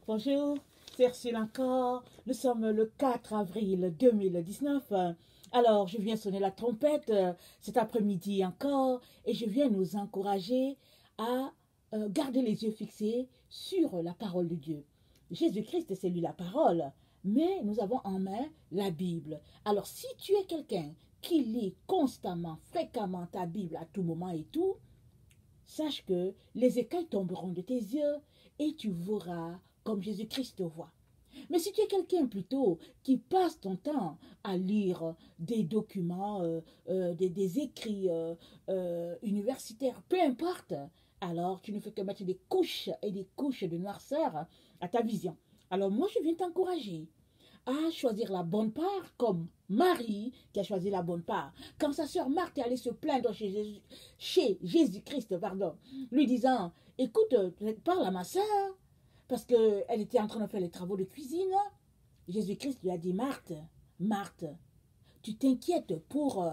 Bonjour, c'est Ursule encore. Nous sommes le 4 avril 2019. Alors, je viens sonner la trompette cet après-midi encore et je viens nous encourager à garder les yeux fixés sur la parole de Dieu. Jésus-Christ, c'est lui la parole, mais nous avons en main la Bible. Alors, si tu es quelqu'un qui lit constamment, fréquemment ta Bible à tout moment et tout, sache que les écailles tomberont de tes yeux et tu verras comme Jésus-Christ te voit. Mais si tu es quelqu'un plutôt qui passe ton temps à lire des documents, des écrits universitaires, peu importe, alors tu ne fais que mettre des couches et des couches de noirceur à ta vision. Alors moi, je viens t'encourager à choisir la bonne part comme Marie qui a choisi la bonne part. Quand sa sœur Marthe est allée se plaindre chez Jésus-Christ, lui disant, écoute, parle à ma sœur, parce qu'elle était en train de faire les travaux de cuisine. Jésus-Christ lui a dit, Marthe, Marthe, tu t'inquiètes pour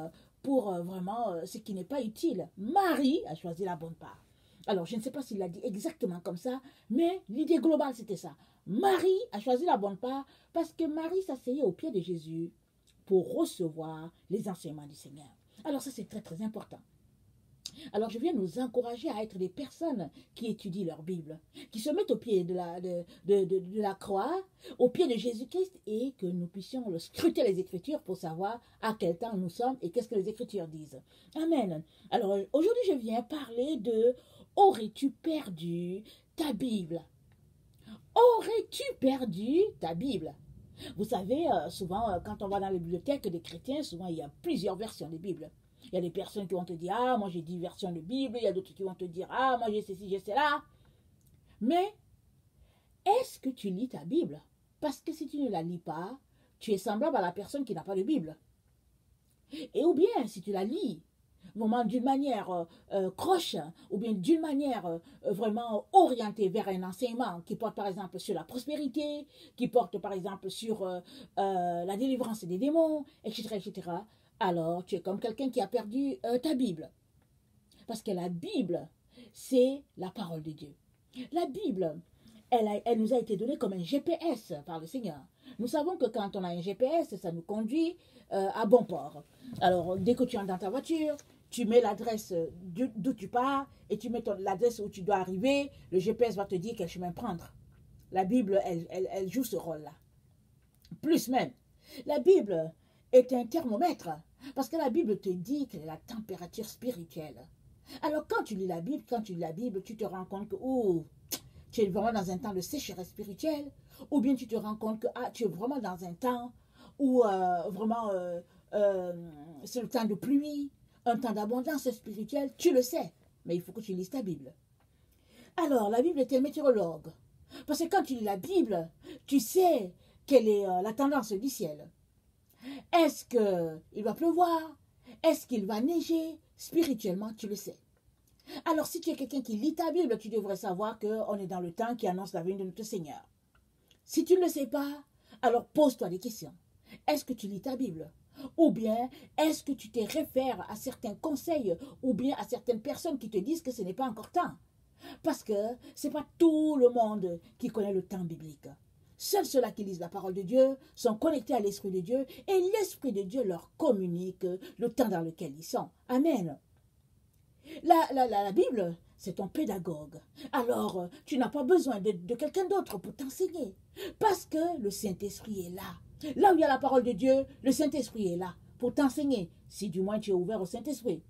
vraiment ce qui n'est pas utile. Marie a choisi la bonne part. Alors, je ne sais pas s'il l'a dit exactement comme ça, mais l'idée globale, c'était ça. Marie a choisi la bonne part parce que Marie s'asseyait au pied de Jésus pour recevoir les enseignements du Seigneur. Alors, ça, c'est très, très important. Alors, je viens nous encourager à être des personnes qui étudient leur Bible, qui se mettent au pied de la croix, au pied de Jésus-Christ, et que nous puissions scruter les Écritures pour savoir à quel temps nous sommes et qu'est-ce que les Écritures disent. Amen. Alors, aujourd'hui, je viens parler de « Aurais-tu perdu ta Bible ?» Aurais-tu perdu ta Bible? Vous savez, souvent, quand on va dans les bibliothèques des chrétiens, souvent, il y a plusieurs versions des Bibles. Il y a des personnes qui vont te dire, ah, moi j'ai 10 versions de Bible. Il y a d'autres qui vont te dire, ah, moi j'ai ceci, j'ai cela. Mais, est-ce que tu lis ta Bible? Parce que si tu ne la lis pas, tu es semblable à la personne qui n'a pas de Bible. Et ou bien, si tu la lis, vraiment d'une manière croche, ou bien d'une manière vraiment orientée vers un enseignement qui porte par exemple sur la prospérité, qui porte par exemple sur la délivrance des démons, etc., etc., alors tu es comme quelqu'un qui a perdu ta Bible. Parce que la Bible, c'est la parole de Dieu. La Bible, elle nous a été donnée comme un GPS par le Seigneur. Nous savons que quand on a un GPS, ça nous conduit à bon port. Alors, dès que tu entres dans ta voiture, tu mets l'adresse d'où tu pars et tu mets l'adresse où tu dois arriver, le GPS va te dire quel chemin prendre. La Bible, elle joue ce rôle-là. Plus même, la Bible est un thermomètre parce que la Bible te dit quelle est la température spirituelle. Alors quand tu lis la Bible, tu te rends compte que tu es vraiment dans un temps de sécheresse spirituelle, ou bien tu te rends compte que tu es vraiment dans un temps où vraiment c'est le temps de pluie, un temps d'abondance spirituelle, tu le sais, mais il faut que tu lises ta Bible. Alors, la Bible est un météorologue, parce que quand tu lis la Bible, tu sais quelle est la tendance du ciel. Est-ce qu'il va pleuvoir? Est-ce qu'il va neiger? Spirituellement, tu le sais. Alors, si tu es quelqu'un qui lit ta Bible, tu devrais savoir qu'on est dans le temps qui annonce la venue de notre Seigneur. Si tu ne le sais pas, alors pose-toi des questions. Est-ce que tu lis ta Bible? Ou bien, est-ce que tu te réfères à certains conseils ou bien à certaines personnes qui te disent que ce n'est pas encore temps? Parce que ce n'est pas tout le monde qui connaît le temps biblique. Seuls ceux-là qui lisent la parole de Dieu sont connectés à l'Esprit de Dieu et l'Esprit de Dieu leur communique le temps dans lequel ils sont. Amen. La Bible, c'est ton pédagogue. Alors, tu n'as pas besoin de quelqu'un d'autre pour t'enseigner. Parce que le Saint-Esprit est là. Là où il y a la parole de Dieu, le Saint-Esprit est là pour t'enseigner. Si du moins tu es ouvert au Saint-Esprit.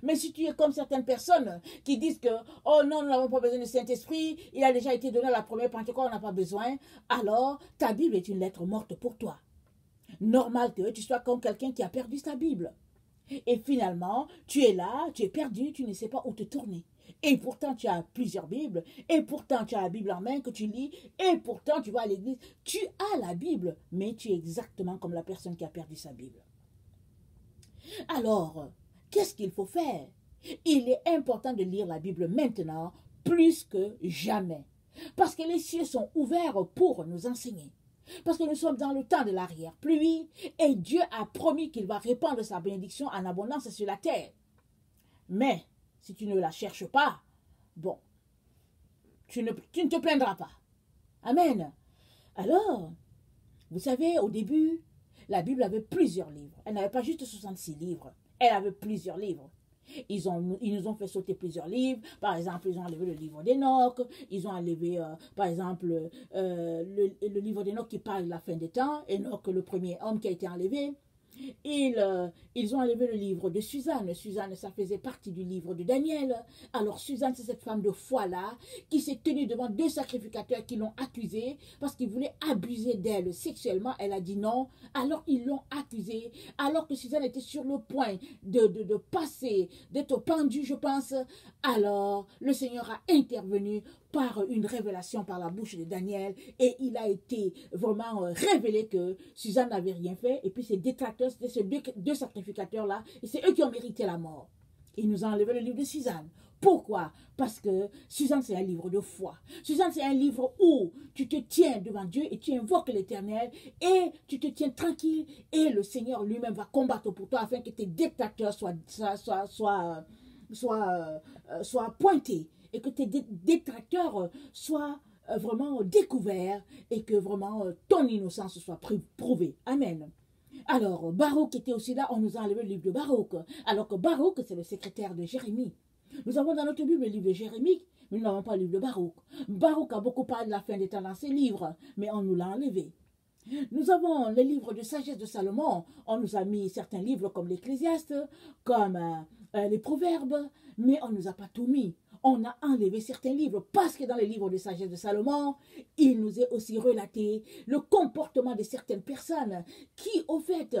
Mais si tu es comme certaines personnes qui disent que « Oh non, nous n'avons pas besoin du Saint-Esprit, il a déjà été donné à la première Pentecôte, on n'a pas besoin. » Alors, ta Bible est une lettre morte pour toi. Normal que tu sois comme quelqu'un qui a perdu sa Bible. Et finalement, tu es là, tu es perdu, tu ne sais pas où te tourner. Et pourtant, tu as plusieurs Bibles. Et pourtant, tu as la Bible en main que tu lis. Et pourtant, tu vas à l'église. Tu as la Bible, mais tu es exactement comme la personne qui a perdu sa Bible. Alors, qu'est-ce qu'il faut faire? Il est important de lire la Bible maintenant plus que jamais. Parce que les cieux sont ouverts pour nous enseigner. Parce que nous sommes dans le temps de l'arrière-pluie et Dieu a promis qu'il va répandre sa bénédiction en abondance sur la terre. Mais, si tu ne la cherches pas, bon, tu ne te plaindras pas. Amen. Alors, vous savez, au début, la Bible avait plusieurs livres. Elle n'avait pas juste 66 livres. Elle avait plusieurs livres. Ils nous ont fait sauter plusieurs livres. Par exemple, ils ont enlevé le livre d'Enoch. Ils ont enlevé, par exemple, le livre d'Enoch qui parle de la fin des temps. Enoch, le premier homme qui a été enlevé. Ils ont enlevé le livre de Suzanne. Suzanne, ça faisait partie du livre de Daniel. Alors Suzanne, c'est cette femme de foi-là qui s'est tenue devant deux sacrificateurs qui l'ont accusée parce qu'ils voulaient abuser d'elle sexuellement. Elle a dit non. Alors ils l'ont accusée. Alors que Suzanne était sur le point de passer, d'être pendue, je pense. Alors le Seigneur a intervenu par une révélation par la bouche de Daniel et il a été vraiment révélé que Suzanne n'avait rien fait et puis ces détracteurs, c'était ces deux sacrificateurs-là et c'est eux qui ont mérité la mort. Il nous a enlevé le livre de Suzanne. Pourquoi? Parce que Suzanne, c'est un livre de foi. Suzanne, c'est un livre où tu te tiens devant Dieu et tu invoques l'Éternel et tu te tiens tranquille et le Seigneur lui-même va combattre pour toi afin que tes détracteurs soient pointés et que tes détracteurs soient vraiment découverts et que vraiment ton innocence soit prouvée. Amen. Alors, Baruch était aussi là, on nous a enlevé le livre de Baruch. Alors que Baruch, c'est le secrétaire de Jérémie. Nous avons dans notre Bible le livre de Jérémie, mais nous n'avons pas le livre de Baruch. Baruch a beaucoup parlé de la fin des temps dans ses livres, mais on nous l'a enlevé. Nous avons le livre de sagesse de Salomon. On nous a mis certains livres comme l'Ecclésiaste, comme les Proverbes, mais on ne nous a pas tout mis. On a enlevé certains livres parce que dans les livres de sagesse de Salomon, il nous est aussi relaté le comportement de certaines personnes qui, au fait,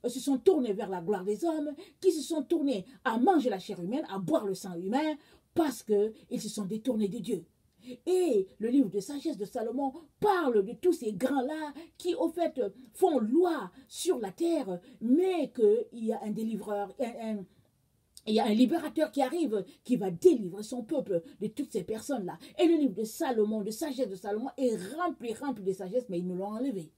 se sont tournées vers la gloire des hommes, qui se sont tournées à manger la chair humaine, à boire le sang humain, parce qu'ils se sont détournés de Dieu. Et le livre de sagesse de Salomon parle de tous ces grands-là qui, au fait, font loi sur la terre, mais qu'il y a un délivreur, il y a un libérateur qui arrive, qui va délivrer son peuple de toutes ces personnes-là. Et le livre de Salomon, de sagesse de Salomon, est rempli de sagesse, mais ils nous l'ont enlevé.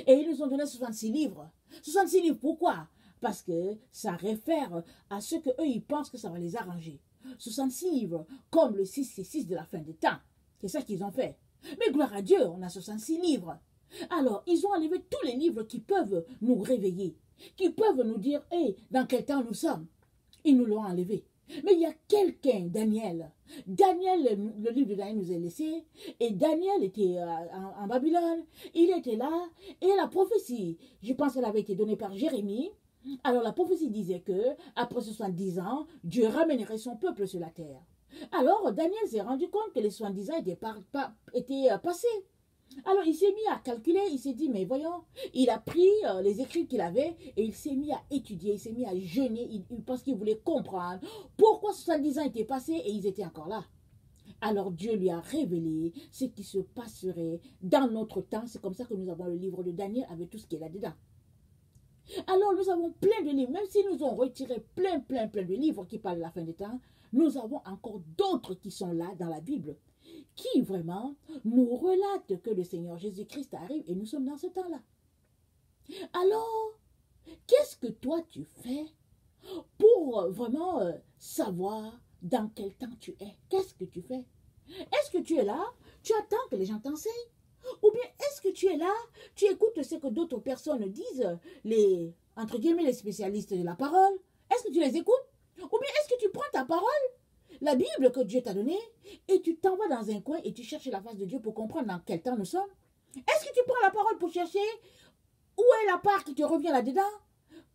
Et ils nous ont donné 66 livres. 66 livres, pourquoi? Parce que ça réfère à ce qu'eux, ils pensent que ça va les arranger. 66 livres, comme le 666 de la fin des temps. C'est ça qu'ils ont fait. Mais gloire à Dieu, on a 66 livres. Alors, ils ont enlevé tous les livres qui peuvent nous réveiller, qui peuvent nous dire, hey, dans quel temps nous sommes. Ils nous l'ont enlevé. Mais il y a quelqu'un, Daniel. Daniel, le livre de Daniel nous est laissé. Et Daniel était en Babylone. Il était là. Et la prophétie, je pense qu'elle avait été donnée par Jérémie. Alors la prophétie disait que après 70 ans, Dieu ramènerait son peuple sur la terre. Alors Daniel s'est rendu compte que les 70 ans étaient passés. Alors il s'est mis à calculer, il s'est dit, mais voyons, il a pris les écrits qu'il avait et il s'est mis à étudier, il s'est mis à jeûner parce qu'il voulait comprendre pourquoi 70 ans étaient passés et ils étaient encore là. Alors Dieu lui a révélé ce qui se passerait dans notre temps. C'est comme ça que nous avons le livre de Daniel avec tout ce qu'il y a là-dedans. Alors nous avons plein de livres, même si nous ont retiré plein de livres qui parlent de la fin des temps, nous avons encore d'autres qui sont là dans la Bible, qui vraiment nous relatent que le Seigneur Jésus-Christ arrive et nous sommes dans ce temps-là. Alors, qu'est-ce que toi tu fais pour vraiment savoir dans quel temps tu es? Qu'est-ce que tu fais? Est-ce que tu es là? Tu attends que les gens t'enseignent? Ou bien est-ce que tu es là? Tu écoutes ce que d'autres personnes disent, entre guillemets, les spécialistes de la parole? Est-ce que tu les écoutes? Ou bien est-ce que tu prends ta parole, la Bible que Dieu t'a donnée, et tu t'en vas dans un coin et tu cherches la face de Dieu pour comprendre dans quel temps nous sommes? Est-ce que tu prends la parole pour chercher où est la part qui te revient là-dedans?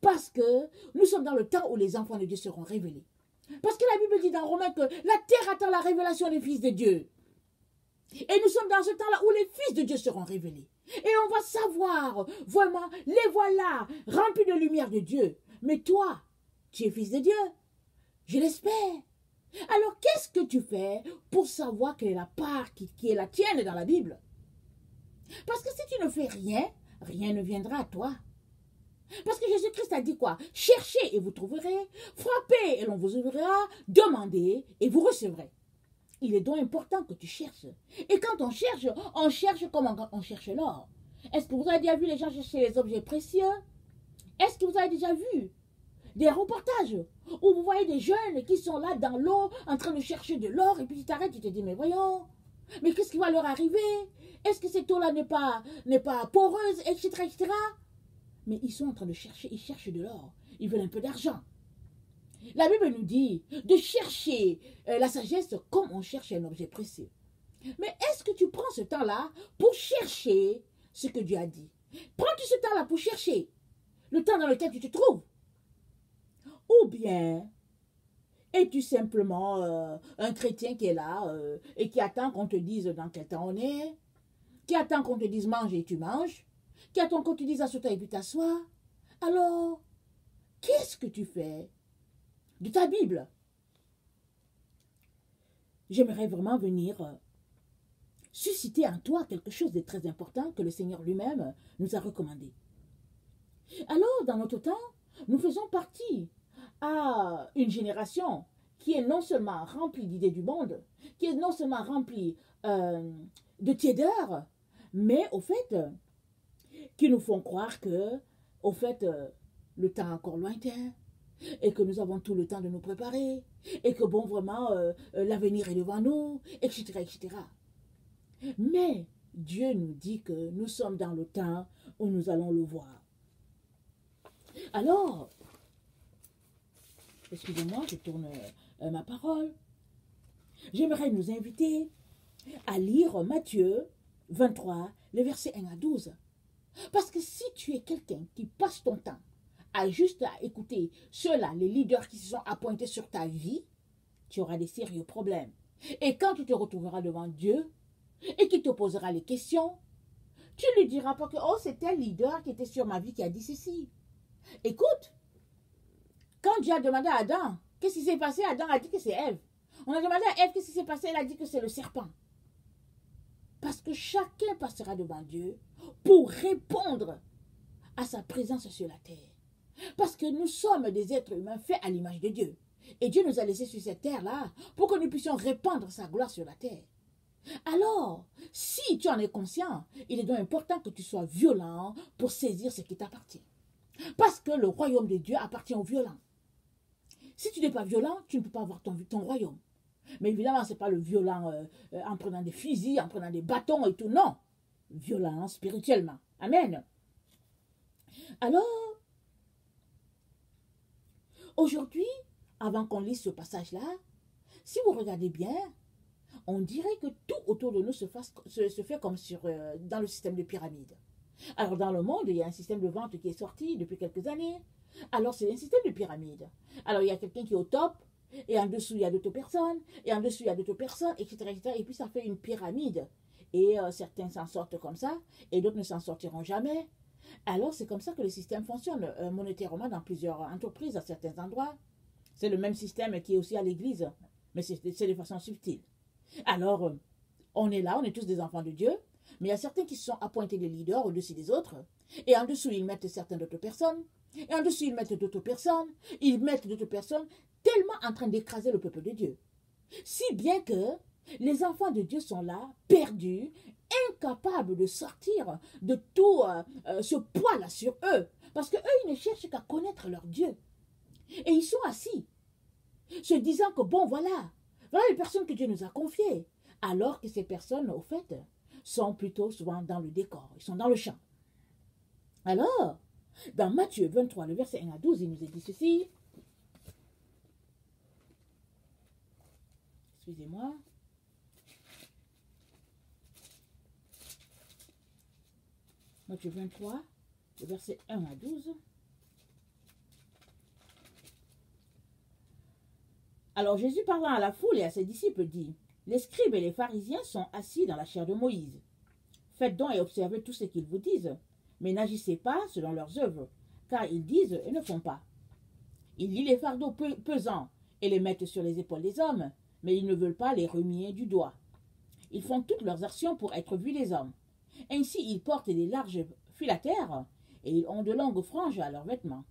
Parce que nous sommes dans le temps où les enfants de Dieu seront révélés. Parce que la Bible dit dans Romains que la terre attend la révélation des fils de Dieu. Et nous sommes dans ce temps-là où les fils de Dieu seront révélés. Et on va savoir, vraiment, les voilà, remplis de lumière de Dieu. Mais toi, tu es fils de Dieu. Je l'espère. Alors, qu'est-ce que tu fais pour savoir quelle est la part qui est la tienne dans la Bible? Parce que si tu ne fais rien, rien ne viendra à toi. Parce que Jésus-Christ a dit quoi? Cherchez et vous trouverez, frappez et l'on vous ouvrira, demandez et vous recevrez. Il est donc important que tu cherches. Et quand on cherche comme on cherche l'or. Est-ce que vous avez déjà vu les gens chercher les objets précieux? Est-ce que vous avez déjà vu des reportages où vous voyez des jeunes qui sont là dans l'eau en train de chercher de l'or et puis tu t'arrêtes, tu te dis, mais voyons, Mais qu'est-ce qui va leur arriver? Est-ce que cette eau-là n'est pas poreuse, etc., etc. Mais ils sont en train de chercher, ils cherchent de l'or. Ils veulent un peu d'argent. La Bible nous dit de chercher la sagesse comme on cherche un objet précieux. Mais est-ce que tu prends ce temps-là pour chercher ce que Dieu a dit? Prends-tu ce temps-là pour chercher le temps dans lequel tu te trouves? Ou bien es-tu simplement un chrétien qui est là et qui attend qu'on te dise dans quel temps on est, qui attend qu'on te dise mange et tu manges, qui attend qu'on te dise assois-toi et puis t'assois? Alors, qu'est-ce que tu fais de ta Bible? J'aimerais vraiment venir susciter en toi quelque chose de très important que le Seigneur lui-même nous a recommandé. Alors, dans notre temps, nous faisons partie à une génération qui est non seulement remplie d'idées du monde, qui est non seulement remplie de tiédeur, mais au fait, qui nous font croire que, au fait, le temps est encore lointain, et que nous avons tout le temps de nous préparer, et que bon, vraiment, l'avenir est devant nous, etc., etc. Mais Dieu nous dit que nous sommes dans le temps où nous allons le voir. Alors, excusez-moi, je tourne ma parole. J'aimerais nous inviter à lire Matthieu 23, les versets 1 à 12. Parce que si tu es quelqu'un qui passe ton temps à juste à écouter ceux-là, les leaders qui se sont appointés sur ta vie, tu auras des sérieux problèmes. Et quand tu te retrouveras devant Dieu et qu'il te posera les questions, tu ne lui diras pas que « Oh, c'est tel leader qui était sur ma vie qui a dit ceci. » Écoute, quand Dieu a demandé à Adam, qu'est-ce qui s'est passé? Adam a dit que c'est Ève. On a demandé à Ève qu'est-ce qui s'est passé, elle a dit que c'est le serpent. Parce que chacun passera devant Dieu pour répondre à sa présence sur la terre. Parce que nous sommes des êtres humains faits à l'image de Dieu. Et Dieu nous a laissés sur cette terre-là pour que nous puissions répandre sa gloire sur la terre. Alors, si tu en es conscient, il est donc important que tu sois violent pour saisir ce qui t'appartient. Parce que le royaume de Dieu appartient aux violents. Si tu n'es pas violent, tu ne peux pas avoir ton royaume. Mais évidemment, ce n'est pas le violent en prenant des fusils, en prenant des bâtons et tout, non. Violent spirituellement. Amen. Alors, aujourd'hui, avant qu'on lise ce passage-là, si vous regardez bien, on dirait que tout autour de nous se fait comme dans le système de pyramide. Alors, dans le monde, il y a un système de vente qui est sorti depuis quelques années. Alors, c'est un système de pyramide. Alors, il y a quelqu'un qui est au top, et en dessous, il y a d'autres personnes, et en dessous, il y a d'autres personnes, etc., etc. Et puis, ça fait une pyramide. Et certains s'en sortent comme ça, et d'autres ne s'en sortiront jamais. Alors, c'est comme ça que le système fonctionne monétairement dans plusieurs entreprises, à certains endroits. C'est le même système qui est aussi à l'église, mais c'est de façon subtile. Alors, on est là, on est tous des enfants de Dieu, mais il y a certains qui se sont appointés des leaders au-dessus des autres, et en dessous, ils mettent certaines d'autres personnes, et en dessous, ils mettent d'autres personnes, tellement en train d'écraser le peuple de Dieu. Si bien que les enfants de Dieu sont là, perdus, incapables de sortir de tout ce poids-là sur eux, parce qu'eux, ils ne cherchent qu'à connaître leur Dieu. Et ils sont assis, se disant que bon, voilà les personnes que Dieu nous a confiées, alors que ces personnes, au fait, sont plutôt souvent dans le décor, ils sont dans le champ. Alors, dans Matthieu 23, le verset 1 à 12, il nous est dit ceci. Excusez-moi. Matthieu 23, le verset 1 à 12. Alors Jésus parlant à la foule et à ses disciples dit, « Les scribes et les pharisiens sont assis dans la chair de Moïse. Faites donc et observez tout ce qu'ils vous disent, mais n'agissez pas selon leurs œuvres, car ils disent et ne font pas. Ils lient les fardeaux pesants et les mettent sur les épaules des hommes, mais ils ne veulent pas les remuer du doigt. Ils font toutes leurs actions pour être vus des hommes. Ainsi, ils portent des larges filatères et ils ont de longues franges à leurs vêtements.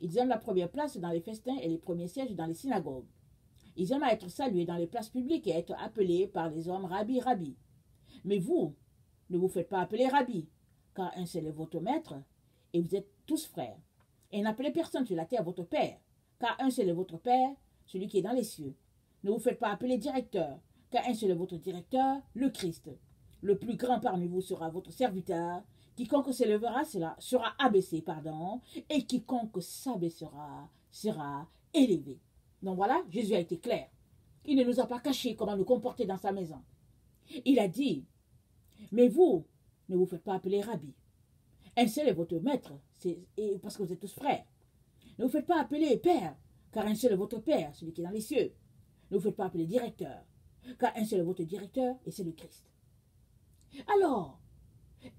Ils aiment la première place dans les festins et les premiers sièges dans les synagogues. Ils aiment à être salués dans les places publiques et être appelés par les hommes Rabbi, Rabbi. Mais vous, ne vous faites pas appeler Rabbi, car un seul est votre maître, et vous êtes tous frères. Et n'appelez personne sur la terre votre père, car un seul est votre père, celui qui est dans les cieux. Ne vous faites pas appeler directeur, car un seul est votre directeur, le Christ. Le plus grand parmi vous sera votre serviteur. Quiconque s'élèvera sera abaissé, pardon, et quiconque s'abaissera sera élevé. Donc voilà, Jésus a été clair. Il ne nous a pas caché comment nous comporter dans sa maison. Il a dit, mais vous, ne vous faites pas appeler rabbi. Un seul est votre maître, parce que vous êtes tous frères. Ne vous faites pas appeler père, car un seul est votre père, celui qui est dans les cieux. Ne vous faites pas appeler directeur, car un seul est votre directeur, et c'est le Christ. Alors,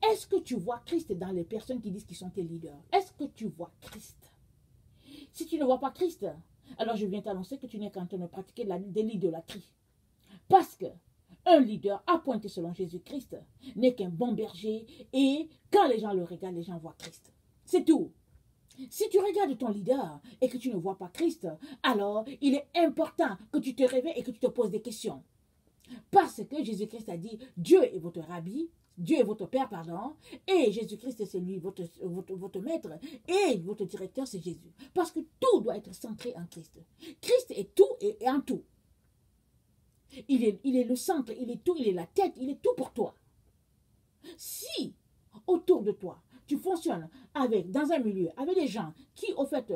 est-ce que tu vois Christ dans les personnes qui disent qu'ils sont tes leaders? Est-ce que tu vois Christ? Si tu ne vois pas Christ, alors je viens t'annoncer que tu n'es qu'en train de pratiquer de l'idolâtrie. Parce que un leader appointé selon Jésus-Christ n'est qu'un bon berger et quand les gens le regardent, les gens voient Christ. C'est tout. Si tu regardes ton leader et que tu ne vois pas Christ, alors il est important que tu te réveilles et que tu te poses des questions. Parce que Jésus-Christ a dit, Dieu est votre rabbi, Dieu est votre père, pardon, et Jésus-Christ c'est lui, votre maître, et votre directeur c'est Jésus. Parce que tout doit être centré en Christ. Christ est tout et en tout. Il est le centre, il est tout, il est la tête, il est tout pour toi. Si, autour de toi, tu fonctionnes dans un milieu, avec des gens qui, au fait,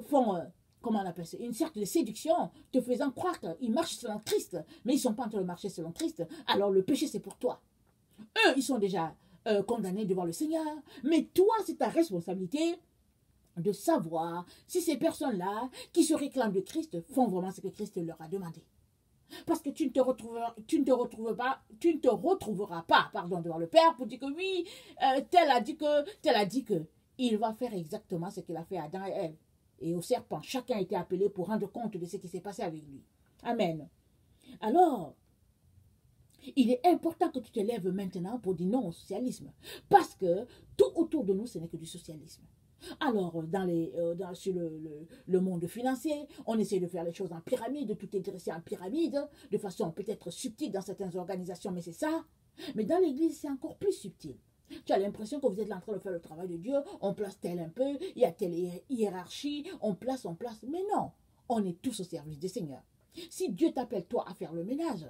font, comment on appelle ça, une sorte de séduction, te faisant croire qu'ils marchent selon Christ, mais ils ne sont pas en train de marcher selon Christ, alors le péché, c'est pour toi. Eux, ils sont déjà condamnés devant le Seigneur, mais toi, c'est ta responsabilité de savoir si ces personnes-là, qui se réclament de Christ, font vraiment ce que Christ leur a demandé. Parce que tu ne te retrouveras pas, devant le Père pour dire que oui, tel a dit que. Il va faire exactement ce qu'il a fait à Adam et Ève. Et au serpent, chacun a été appelé pour rendre compte de ce qui s'est passé avec lui. Amen. Alors, il est important que tu te lèves maintenant pour dire non au socialisme. Parce que tout autour de nous, ce n'est que du socialisme. Alors, sur le monde financier, on essaie de faire les choses en pyramide, tout est dressé en pyramide, de façon peut-être subtile dans certaines organisations, mais c'est ça. Mais dans l'église, c'est encore plus subtil. Tu as l'impression que vous êtes en train de faire le travail de Dieu, on place tel un peu, il y a telle hiérarchie, on place, mais non, on est tous au service du Seigneur. Si Dieu t'appelle toi à faire le ménage,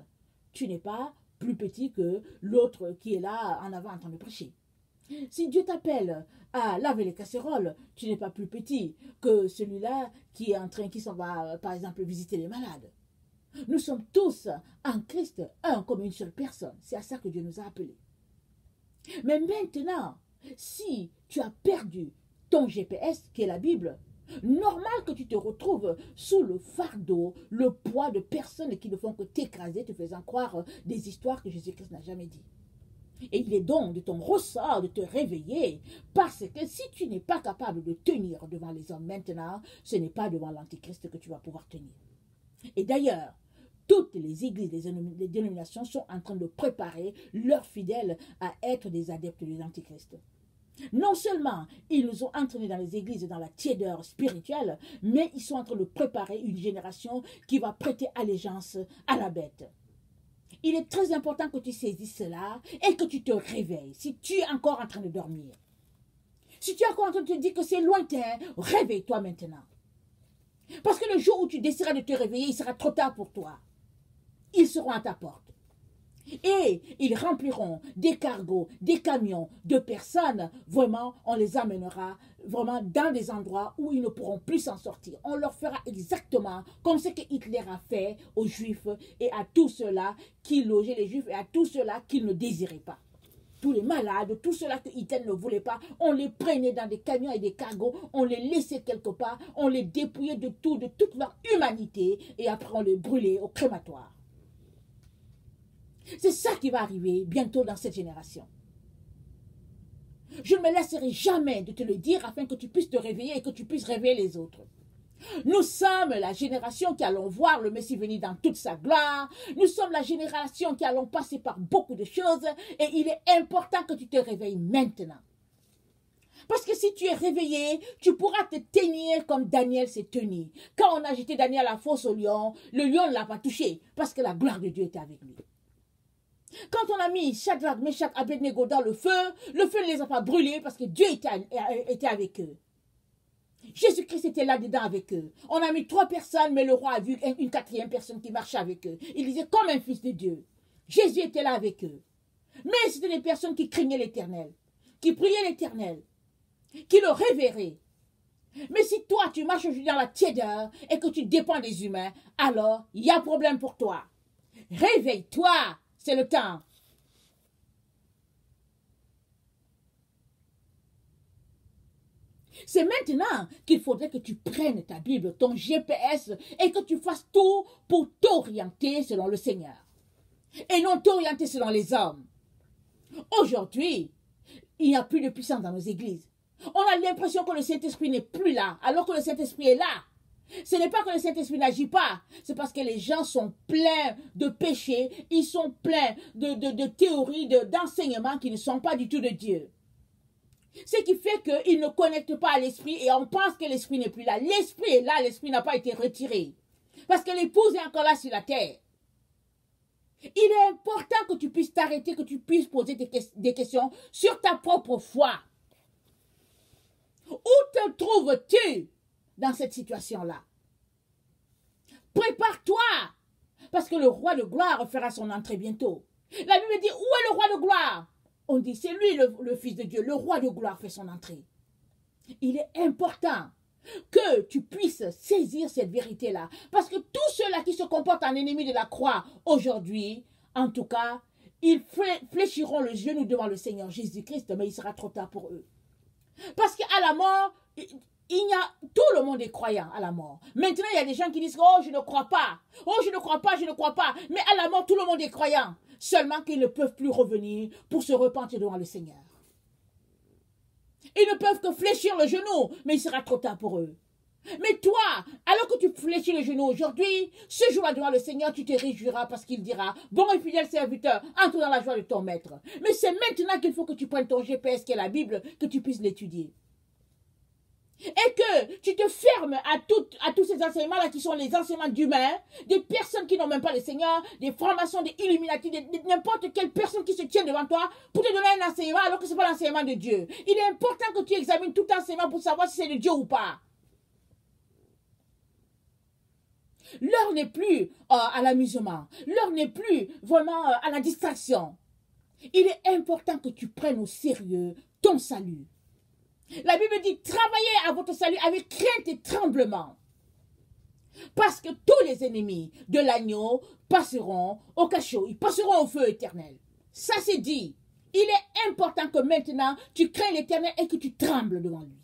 tu n'es pas plus petit que l'autre qui est là en avant en train de prêcher. Si Dieu t'appelle à laver les casseroles, tu n'es pas plus petit que celui-là qui s'en va, par exemple, visiter les malades. Nous sommes tous en Christ, un comme une seule personne. C'est à ça que Dieu nous a appelés. Mais maintenant, si tu as perdu ton GPS, qui est la Bible, normal que tu te retrouves sous le fardeau, le poids de personnes qui ne font que t'écraser, te faisant croire des histoires que Jésus-Christ n'a jamais dit. Et il est donc de ton ressort de te réveiller, parce que si tu n'es pas capable de tenir devant les hommes maintenant, ce n'est pas devant l'Antichrist que tu vas pouvoir tenir. Et d'ailleurs, toutes les églises, les dénominations sont en train de préparer leurs fidèles à être des adeptes de l'Antichrist. Non seulement ils nous ont entraînés dans les églises dans la tiédeur spirituelle, mais ils sont en train de préparer une génération qui va prêter allégeance à la bête. Il est très important que tu saisisses cela et que tu te réveilles. Si tu es encore en train de dormir, si tu es encore en train de te dire que c'est lointain, réveille-toi maintenant. Parce que le jour où tu décideras de te réveiller, il sera trop tard pour toi. Ils seront à ta porte. Et ils rempliront des cargos, des camions de personnes. Vraiment, on les amènera vraiment dans des endroits où ils ne pourront plus s'en sortir. On leur fera exactement comme ce que Hitler a fait aux Juifs et à tous ceux-là qui logeaient les Juifs et à tous ceux-là qu'ils ne désiraient pas. Tous les malades, tous ceux-là que Hitler ne voulait pas, on les prenait dans des camions et des cargos, on les laissait quelque part, on les dépouillait de tout, de toute leur humanité et après on les brûlait au crématoire. C'est ça qui va arriver bientôt dans cette génération. Je ne me laisserai jamais de te le dire afin que tu puisses te réveiller et que tu puisses réveiller les autres. Nous sommes la génération qui allons voir le Messie venir dans toute sa gloire. Nous sommes la génération qui allons passer par beaucoup de choses et il est important que tu te réveilles maintenant. Parce que si tu es réveillé, tu pourras te tenir comme Daniel s'est tenu. Quand on a jeté Daniel à la fosse au lion, le lion ne l'a pas touché parce que la gloire de Dieu était avec lui. Quand on a mis Shadrach, Meshach, Abednego dans le feu ne les a pas brûlés parce que Dieu était avec eux. Jésus-Christ était là-dedans avec eux. On a mis 3 personnes, mais le roi a vu une 4e personne qui marchait avec eux. Il disait comme un fils de Dieu. Jésus était là avec eux. Mais c'était des personnes qui craignaient l'Éternel, qui priaient l'Éternel, qui le révéraient. Mais si toi, tu marches aujourd'hui dans la tiédeur et que tu dépends des humains, alors il y a problème pour toi. Réveille-toi, c'est le temps. C'est maintenant qu'il faudrait que tu prennes ta Bible, ton GPS, et que tu fasses tout pour t'orienter selon le Seigneur. Et non t'orienter selon les hommes. Aujourd'hui, il n'y a plus de puissance dans nos églises. On a l'impression que le Saint-Esprit n'est plus là, alors que le Saint-Esprit est là. Ce n'est pas que le Saint-Esprit n'agit pas, c'est parce que les gens sont pleins de péchés, ils sont pleins de théories, d'enseignements qui ne sont pas du tout de Dieu. Ce qui fait qu'ils ne connectent pas à l'Esprit et on pense que l'Esprit n'est plus là. L'Esprit est là, l'Esprit n'a pas été retiré. Parce que l'épouse est encore là sur la terre. Il est important que tu puisses t'arrêter, que tu puisses poser des questions sur ta propre foi. Où te trouves-tu dans cette situation-là? Prépare-toi, parce que le roi de gloire fera son entrée bientôt. La Bible dit, où est le roi de gloire? On dit, c'est lui le Fils de Dieu, le roi de gloire fait son entrée. Il est important que tu puisses saisir cette vérité-là. Parce que tous ceux-là qui se comportent en ennemis de la croix aujourd'hui, en tout cas, ils fléchiront le genou devant le Seigneur Jésus-Christ, mais il sera trop tard pour eux. Parce qu'à la mort, tout le monde est croyant à la mort. Maintenant, il y a des gens qui disent, oh, je ne crois pas. Oh, je ne crois pas, je ne crois pas. Mais à la mort, tout le monde est croyant. Seulement qu'ils ne peuvent plus revenir pour se repentir devant le Seigneur. Ils ne peuvent que fléchir le genou, mais il sera trop tard pour eux. Mais toi, alors que tu fléchis le genou aujourd'hui, ce jour-là devant le Seigneur, tu te réjouiras parce qu'il dira, bon et fidèle serviteur, entre dans la joie de ton maître. Mais c'est maintenant qu'il faut que tu prennes ton GPS qui est la Bible, que tu puisses l'étudier. Et que tu te fermes à tous ces enseignements-là qui sont les enseignements d'humains, des personnes qui n'ont même pas le Seigneur, des formations, des Illuminati, n'importe quelle personne qui se tient devant toi pour te donner un enseignement alors que ce n'est pas l'enseignement de Dieu. Il est important que tu examines tout enseignement pour savoir si c'est de Dieu ou pas. L'heure n'est plus à l'amusement. L'heure n'est plus vraiment à la distraction. Il est important que tu prennes au sérieux ton salut. La Bible dit, travaillez à votre salut avec crainte et tremblement. Parce que tous les ennemis de l'agneau passeront au cachot, ils passeront au feu éternel. Ça c'est dit. Il est important que maintenant, tu crains l'Éternel et que tu trembles devant lui.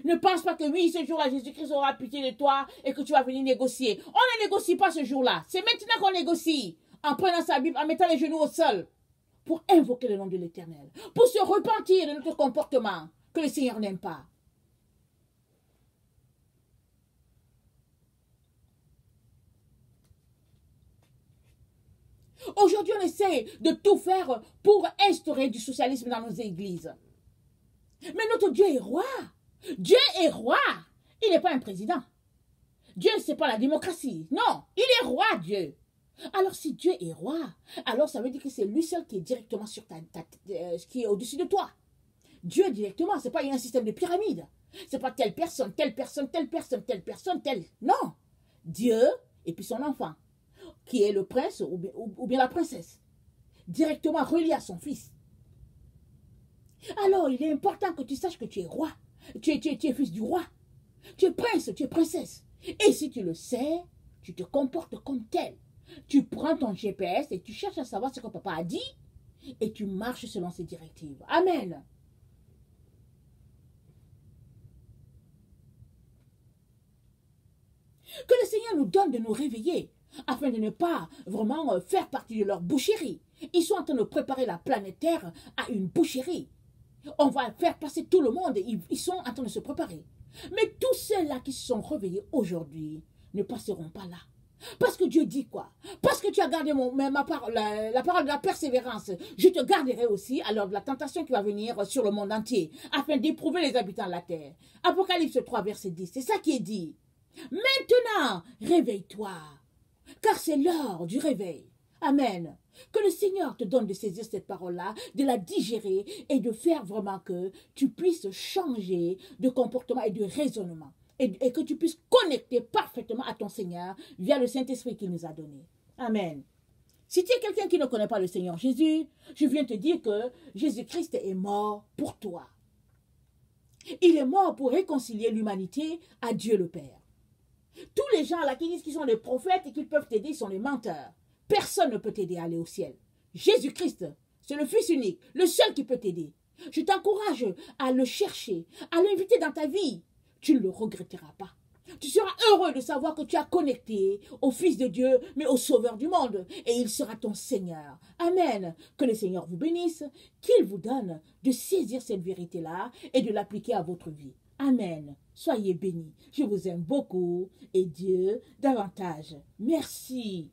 Ne pense pas que oui, ce jour-là, Jésus-Christ aura pitié de toi et que tu vas venir négocier. On ne négocie pas ce jour-là. C'est maintenant qu'on négocie. En prenant sa Bible, en mettant les genoux au sol. Pour invoquer le nom de l'Éternel. Pour se repentir de notre comportement que le Seigneur n'aime pas. Aujourd'hui, on essaie de tout faire pour instaurer du socialisme dans nos églises. Mais notre Dieu est roi. Dieu est roi. Il n'est pas un président. Dieu, ce n'est pas la démocratie. Non, il est roi, Dieu. Alors, si Dieu est roi, alors ça veut dire que c'est lui seul qui est directement sur qui est au-dessus de toi. Dieu directement, ce n'est pas un système de pyramide. Ce n'est pas telle personne, telle personne, telle personne, telle personne, telle. Non. Dieu et puis son enfant, qui est le prince ou bien la princesse, directement relié à son fils. Alors, il est important que tu saches que tu es roi. Tu es fils du roi. Tu es prince, tu es princesse. Et si tu le sais, tu te comportes comme tel. Tu prends ton GPS et tu cherches à savoir ce que papa a dit et tu marches selon ses directives. Amen. Que le Seigneur nous donne de nous réveiller afin de ne pas vraiment faire partie de leur boucherie. Ils sont en train de préparer la planète Terre à une boucherie. On va faire passer tout le monde. Ils sont en train de se préparer. Mais tous ceux-là qui se sont réveillés aujourd'hui ne passeront pas là. Parce que Dieu dit quoi? Parce que tu as gardé ma parole, la parole de la persévérance. Je te garderai aussi à l'heure de la tentation qui va venir sur le monde entier, afin d'éprouver les habitants de la terre. Apocalypse 3, verset 10, c'est ça qui est dit. Maintenant, réveille-toi, car c'est l'heure du réveil. Amen. Que le Seigneur te donne de saisir cette parole-là, de la digérer et de faire vraiment que tu puisses changer de comportement et de raisonnement. Et que tu puisses connecter parfaitement à ton Seigneur via le Saint-Esprit qu'il nous a donné. Amen. Si tu es quelqu'un qui ne connaît pas le Seigneur Jésus, je viens te dire que Jésus-Christ est mort pour toi. Il est mort pour réconcilier l'humanité à Dieu le Père. Tous les gens là qui disent qu'ils sont des prophètes et qu'ils peuvent t'aider sont des menteurs. Personne ne peut t'aider à aller au ciel. Jésus-Christ, c'est le Fils unique, le seul qui peut t'aider. Je t'encourage à le chercher, à l'inviter dans ta vie. Tu ne le regretteras pas. Tu seras heureux de savoir que tu as connecté au Fils de Dieu, mais au Sauveur du monde. Et il sera ton Seigneur. Amen. Que le Seigneur vous bénisse, qu'il vous donne de saisir cette vérité-là et de l'appliquer à votre vie. Amen. Soyez bénis. Je vous aime beaucoup et Dieu davantage. Merci.